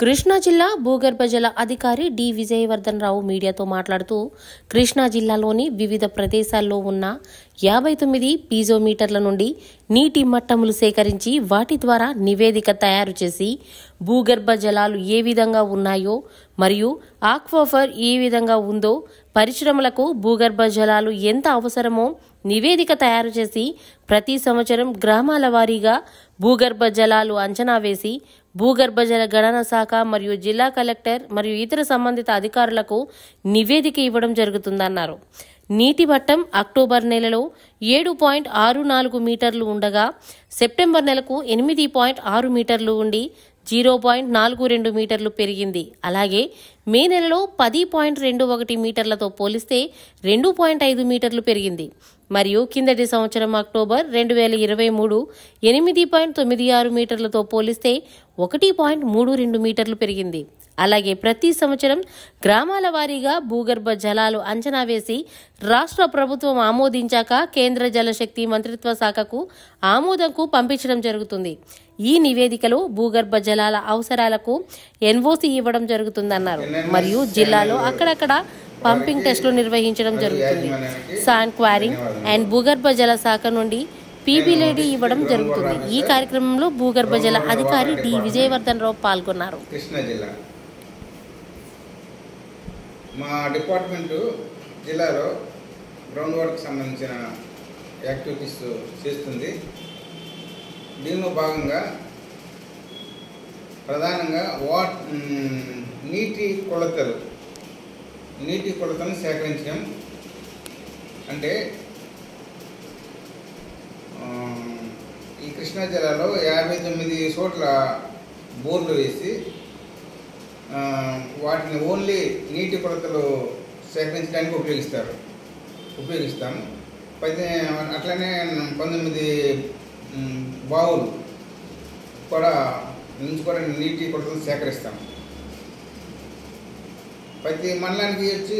కృష్ణా జిల్లా భూగర్భ జల అధికారి డి విజయవర్ధన్ రావు మీడియాతో మాట్లాడుతూ కృష్ణా జిల్లాలోని వివిధ ప్రదేశాల్లో ఉన్న 59 పీజోమీటర్ల నుండి నీటి మట్టములు సేకరించి వాటి ద్వారా నివేదిక తయారు చేసి భూగర్భ జలాలు ఏ విధంగా ఉన్నాయో మరియు ఆక్వాఫర్ ఏ విధంగా ఉందో పరిశ్రమలకు భూగర్భ జలాలు ఎంత అవసరమో నివేదిక తయారు చేసి ప్రతి సంవత్సరం గ్రామాల వారీగా భూగర్భ జలాలు అంచనా వేసి భూగర్భ జల గణన శాఖ మరియు జిల్లా కలెక్టర్ మరియు ఇతర సంబంధిత అధికారులకు నివేదిక ఇవ్వడం జరుగుతుందన్నారు. నీటి మట్టం అక్టోబర్ నెలలో 7.64 మీటర్లు ఉండగా సెప్టెంబర్ నెలకు 8.6 మీటర్లు ఉండి 0.42 మీటర్లు పెరిగింది. అలాగే మే నెలలో 10.21 మీటర్లతో పోలిస్తే 2.5 మీటర్లు పెరిగింది. మరియు కిందటి సంవత్సరం అక్టోబర్ 2023 8.96 మీటర్లతో పోలిస్తే 1.32 మీటర్లు పెరిగింది. అలాగే ప్రతి సంవత్సరం గ్రామాల వారీగా భూగర్భ జలాలు అంచనా వేసి రాష్ట్ర ప్రభుత్వం ఆమోదించాక కేంద్ర జలశక్తి మంత్రిత్వ శాఖకు ఆమోదంకు పంపించడం జరుగుతుంది. ఈ నివేదికలో భూగర్భ జలాల అవసరాలకు ఎన్ఓసి ఇవ్వడం జరుగుతుందన్నారు. మరియు జిల్లాలో అక్కడక్కడ పంపింగ్ టెస్టులు నిర్వహించడం జరుగుతుంది. శాండ్ క్వారింగ్ అండ్ భూగర్భ జల శాఖ నుండి పీపీలేడీ ఇవ్వడం జరుగుతుంది. ఈ కార్యక్రమంలో భూగర్భ జల అధికారి డి విజయవర్ధన్ రావు పాల్గొన్నారు. కృష్ణా జిల్లా మా డిపార్ట్మెంటు జిల్లాలో గ్రౌండ్ వాటర్కి సంబంధించిన యాక్టివిటీస్ చేస్తుంది. దీనిలో భాగంగా ప్రధానంగా నీటి కొలతలను సేకరించడం అంటే ఈ కృష్ణా జిల్లాలో 59 చోట్ల బోర్లు వేసి వాటిని ఓన్లీ నీటి కొలతలు సేకరించడానికి ఉపయోగిస్తాము. అట్లనే 19 బావులు నుంచి కూడా నీటి కొలతలు సేకరిస్తాము. ప్రతి మండలానికి వచ్చి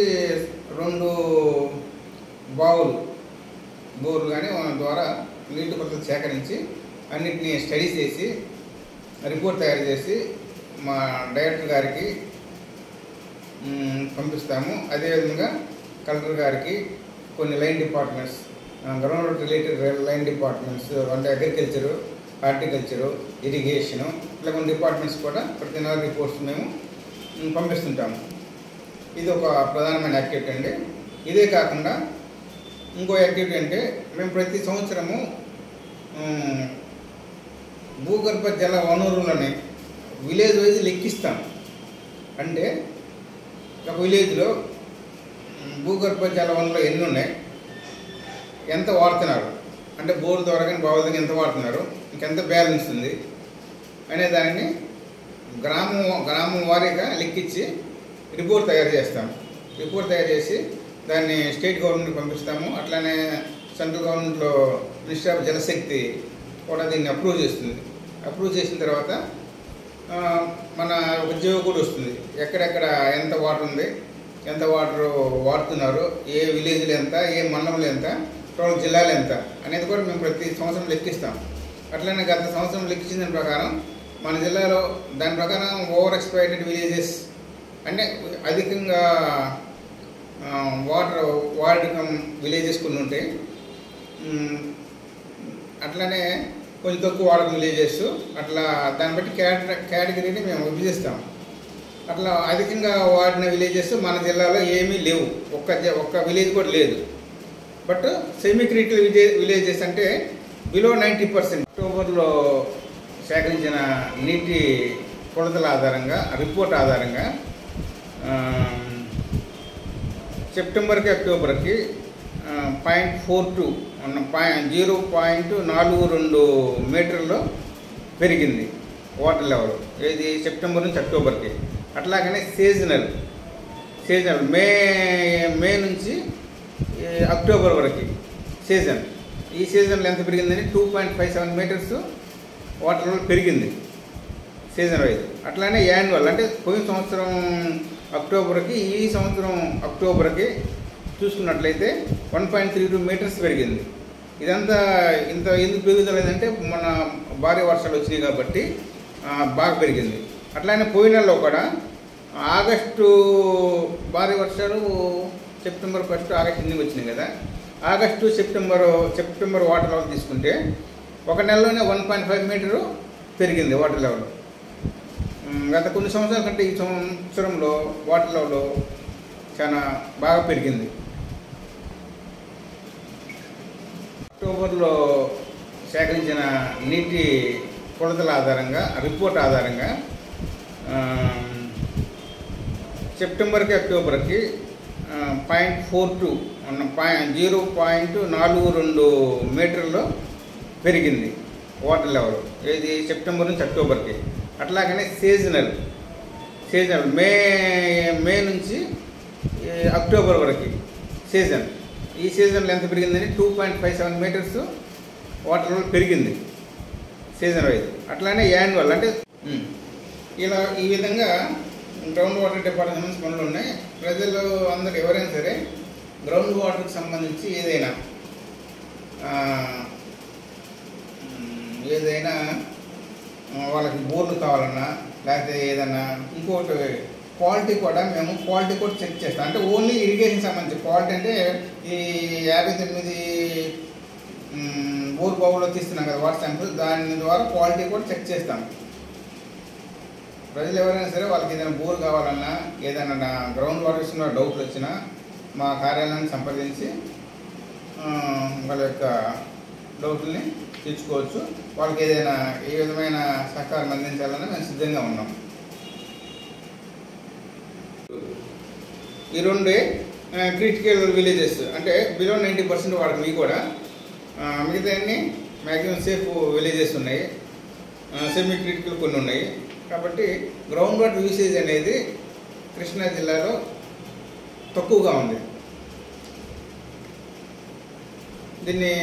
2 బోర్లు కానీ ద్వారా నీటి కొలతలు సేకరించి అన్నిటినీ స్టడీ చేసి రిపోర్ట్ తయారు చేసి మా డైరెక్టర్ గారికి పంపిస్తాము. అదేవిధంగా కలెక్టర్ గారికి కొన్ని line departments, ground related line departments అంటే అగ్రికల్చరు, హార్టికల్చరు, ఇరిగేషను ఇట్లా కొన్ని డిపార్ట్మెంట్స్ కూడా ప్రతి నెల రిపోర్ట్స్ మేము పంపిస్తుంటాము. ఇది ఒక ప్రధానమైన యాక్టివిటీ అండి. ఇదే కాకుండా ఇంకో యాక్టివిటీ అంటే మేము ప్రతి సంవత్సరము భూగర్భ జల వనరులని విలేజ్ వైజ్ లెక్కిస్తాం. అంటే ఒక విలేజ్లో భూగర్భ జల వనరులు ఎన్ని ఉన్నాయి, ఎంత వాడుతున్నారు, అంటే బోర్ ద్వారా కానీ బావుల దగ్గర ఎంత వాడుతున్నారు, ఇంకెంత బ్యాలెన్స్ ఉంది అనే దానిని గ్రామం వారీగా లెక్కించి రిపోర్ట్ తయారు చేస్తాం. రిపోర్ట్ తయారు చేసి దాన్ని స్టేట్ గవర్నమెంట్కి పంపిస్తాము. అట్లానే సెంట్రల్ గవర్నమెంట్లో మినిస్టర్ ఆఫ్ జలశక్తి కూడా దీన్ని అప్రూవ్ చేస్తుంది. అప్రూవ్ చేసిన తర్వాత మన ఉద్యోగం కూడా వస్తుంది. ఎక్కడెక్కడ ఎంత వాటర్ ఉంది, ఎంత వాటర్ వాడుతున్నారు, ఏ విలేజ్లు ఎంత, ఏ మండలంలో ఎంత, టోటల్ జిల్లాలు ఎంత అనేది కూడా మేము ప్రతి సంవత్సరం లెక్కిస్తాం. అట్లనే గత సంవత్సరం లెక్కించిన దాని ప్రకారం మన జిల్లాలో దాని ప్రకారం ఓవర్ ఎక్స్ప్లాయిటెడ్ విలేజెస్ అంటే అధికంగా వాటర్ వాడకం విలేజెస్ కొన్ని ఉంటాయి. అట్లనే కొంచెం తక్కువ వాడకం విలేజెస్, అట్లా దాన్ని బట్టి కేటగిరీని మేము విభజిస్తాం. అట్లా అధికంగా వాడిన విలేజెస్ మన జిల్లాలో ఏమీ లేవు, ఒక్క విలేజ్ కూడా లేదు. బట్ సెమీ క్రిటికల్ విలేజెస్ అంటే బిలో 90%. అక్టోబర్లో సేకరించిన నీటి కొలతల ఆధారంగా రిపోర్ట్ ఆధారంగా సెప్టెంబర్కి అక్టోబర్కి 0.42 మీటర్లో పెరిగింది వాటర్ లెవెల్. ఇది సెప్టెంబర్ నుంచి అక్టోబర్కి. అట్లాగనే సీజనల్ మే నుంచి అక్టోబర్ వరకు ఈ సీజన్లో ఎంత పెరిగిందని 2.57 మీటర్స్ వాటర్ లెవెల్ పెరిగింది సీజన్ వైజ్. అట్లానే యాన్యువల్ అంటే పోయిన సంవత్సరం అక్టోబర్కి ఈ సంవత్సరం అక్టోబర్కి చూసుకున్నట్లయితే 1.32 మీటర్స్ పెరిగింది. ఇదంతా ఎందుకు పెరుగుదలేదంటే మన భారీ వర్షాలు వచ్చినాయి కాబట్టి బాగా పెరిగింది. అట్లానే పోయిన నెలలో కూడా ఆగస్టు భారీ వర్షాలు సెప్టెంబర్ 1 ఆగస్టు 8 వచ్చినాయి కదా. ఆగస్టు సెప్టెంబర్ వాటర్ లెవెల్ తీసుకుంటే ఒక నెలలోనే 1.5 మీటరు పెరిగింది వాటర్ లెవెల్. గత కొన్ని సంవత్సరాల కంటే ఈ సంవత్సరంలో వాటర్ లెవెల్ చాలా బాగా పెరిగింది. అక్టోబర్లో సేకరించిన నీటి కొలతల ఆధారంగా, రిపోర్ట్ ఆధారంగా సెప్టెంబర్కి అక్టోబర్కి 0.42 0.42 మీటర్లో పెరిగింది వాటర్ లెవెల్. ఇది సెప్టెంబర్ నుంచి అక్టోబర్కి. అట్లాగనే సీజనల్ మే నుంచి అక్టోబర్ వరకు సీజన్. ఈ సీజన్లో ఎంత పెరిగిందని 2.57 మీటర్స్ వాటర్ లెవెల్ పెరిగింది సీజన్ వైజ్. అట్లానే యాన్యువల్ అంటే ఇలా ఈ విధంగా గ్రౌండ్ వాటర్ డిపార్ట్మెంట్ పనులు ఉన్నాయి. ప్రజలు అందరూ ఎవరైనా సరే గ్రౌండ్ వాటర్కి సంబంధించి ఏదైనా వాళ్ళకి బోర్లు కావాలన్నా, లేకపోతే ఏదన్నా ఇంకోటి క్వాలిటీ కూడా మేము క్వాలిటీ కూడా చెక్ చేస్తాం. అంటే ఓన్లీ ఇరిగేషన్ సంబంధించి క్వాలిటీ అంటే ఈ 59 బోర్ బావులో తీస్తున్నాం కదా వాటర్ శాంపుల్, దాని ద్వారా క్వాలిటీ కూడా చెక్ చేస్తాం. ప్రజలు ఎవరైనా సరే వాళ్ళకి ఏదైనా బోర్ కావాలన్నా, ఏదైనా గ్రౌండ్ వాటర్ విషయంలో డౌట్లు వచ్చినా మా కార్యాలయాన్ని సంప్రదించి వాళ్ళ యొక్క డౌట్లని తీర్చుకోవచ్చు. వాళ్ళకి ఏదైనా ఏ విధమైన సహకారం అందించాలన్నా మేము సిద్ధంగా ఉన్నాం. ఈ రెండే క్రిటికల్ విలేజెస్ అంటే బిలో 90% వాడికి మీ కూడా, మిగతా అన్ని మ్యాక్సిమం సేఫ్ విలేజెస్ ఉన్నాయి, సెమీ క్రిటికల్ కొన్ని ఉన్నాయి. కాబట్టి గ్రౌండ్ వాటర్ యూసేజ్ అనేది కృష్ణా జిల్లాలో తక్కువగా ఉంది. దీన్ని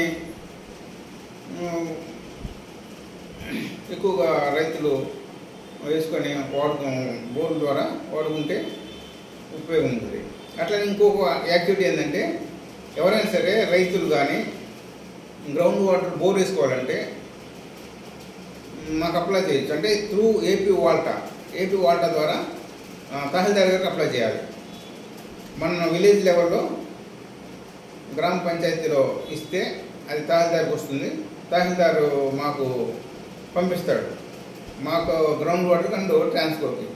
ఎక్కువగా రైతులు వేసుకొని బోర్ ద్వారా వాడుకుంటే ఉపయోగం ఉంటుంది. అట్లా ఇంకొక యాక్టివిటీ ఏంటంటే ఎవరైనా సరే రైతులు కానీ గ్రౌండ్ వాటర్ బోర్ వేసుకోవాలంటే మాకు అప్లై చేయొచ్చు. అంటే త్రూ ఏపీ వాల్టా ద్వారా తహసీల్దార్ గారికి అప్లై చేయాలి. మన విలేజ్ లెవెల్లో గ్రామ పంచాయతీలో ఇస్తే అది తహసీల్దార్కి వస్తుంది. తహసీల్దారు మాకు పంపిస్తాడు, మాకు గ్రౌండ్ వాటర్ అండ్ ట్రాన్స్పోర్ట్కి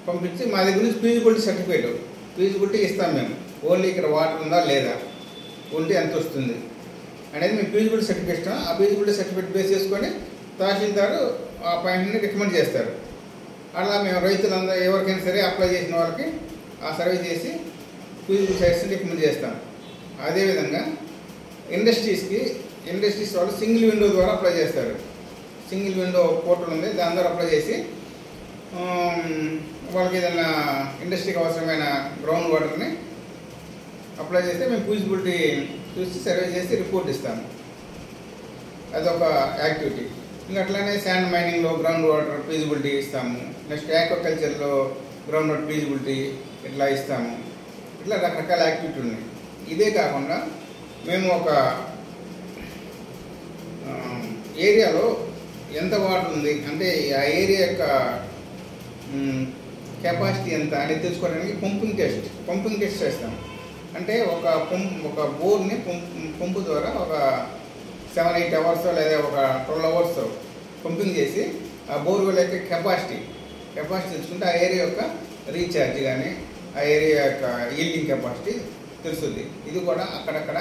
పంపించి మా దగ్గర నుంచి ఫీజిబిలిటీ ఇస్తాం. మేము ఓన్లీ ఇక్కడ వాటర్ ఉందా లేదా, ఉంటే ఎంత వస్తుంది అనేది మేము ఫీజిబిలిటీ సర్టిఫికేట్ ఇస్తాం. ఆ ఫీజిబిలిటీ సర్టిఫికేట్ బేస్ చేసుకొని తహసీల్దారు ఆ పాయింట్ని రికమెండ్ చేస్తారు. అలా మేము రైతులందరూ ఎవరికైనా సరే అప్లై చేసిన వాళ్ళకి ఆ సర్వే చేసి ఫీజిబిలిటీ సైట్స్ని రికమెండ్ చేస్తాం. అదేవిధంగా ఇండస్ట్రీస్ వాళ్ళు సింగిల్ విండో ద్వారా అప్లై చేస్తారు. సింగిల్ విండో పోర్టల్ ఉంది, దాని ద్వారా అప్లై చేసి వాళ్ళకి ఏదైనా ఇండస్ట్రీకి అవసరమైన గ్రౌండ్ వాటర్ని అప్లై చేస్తే మేము ఫీజిబిలిటీ చూసి సర్వే చేసి రిపోర్ట్ ఇస్తాము. అదొక యాక్టివిటీ. ఇంకా అట్లానే శాండ్ మైనింగ్లో గ్రౌండ్ వాటర్ ఫీజిబిలిటీ ఇస్తాము. నెక్స్ట్ ఆక్వాకల్చర్లో గ్రౌండ్ వాటర్ ఫీజిబిలిటీ ఇట్లా ఇస్తాము. ఇట్లా రకరకాల యాక్టివిటీ ఉన్నాయి. ఇదే కాకుండా మేము ఒక ఏరియాలో ఎంత వాటర్ ఉంది అంటే ఆ ఏరియా యొక్క కెపాసిటీ ఎంత అనేది తెలుసుకోవడానికి పంపింగ్ టెస్ట్ చేస్తాం. అంటే ఒక బోర్ని పంపు ద్వారా ఒక 7-8 అవర్స్ లేదా ఒక 12 అవర్స్ పంపింగ్ చేసి ఆ బోర్వెల్ యొక్క కెపాసిటీ తెలుసుకుంటే ఆ ఏరియా యొక్క రీఛార్జ్ కానీ ఆ ఏరియా యొక్క ఈల్డింగ్ కెపాసిటీ తెలుస్తుంది. ఇది కూడా అక్కడక్కడ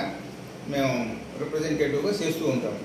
మేము రిప్రజెంటేటివ్గా చేస్తూ ఉంటాము.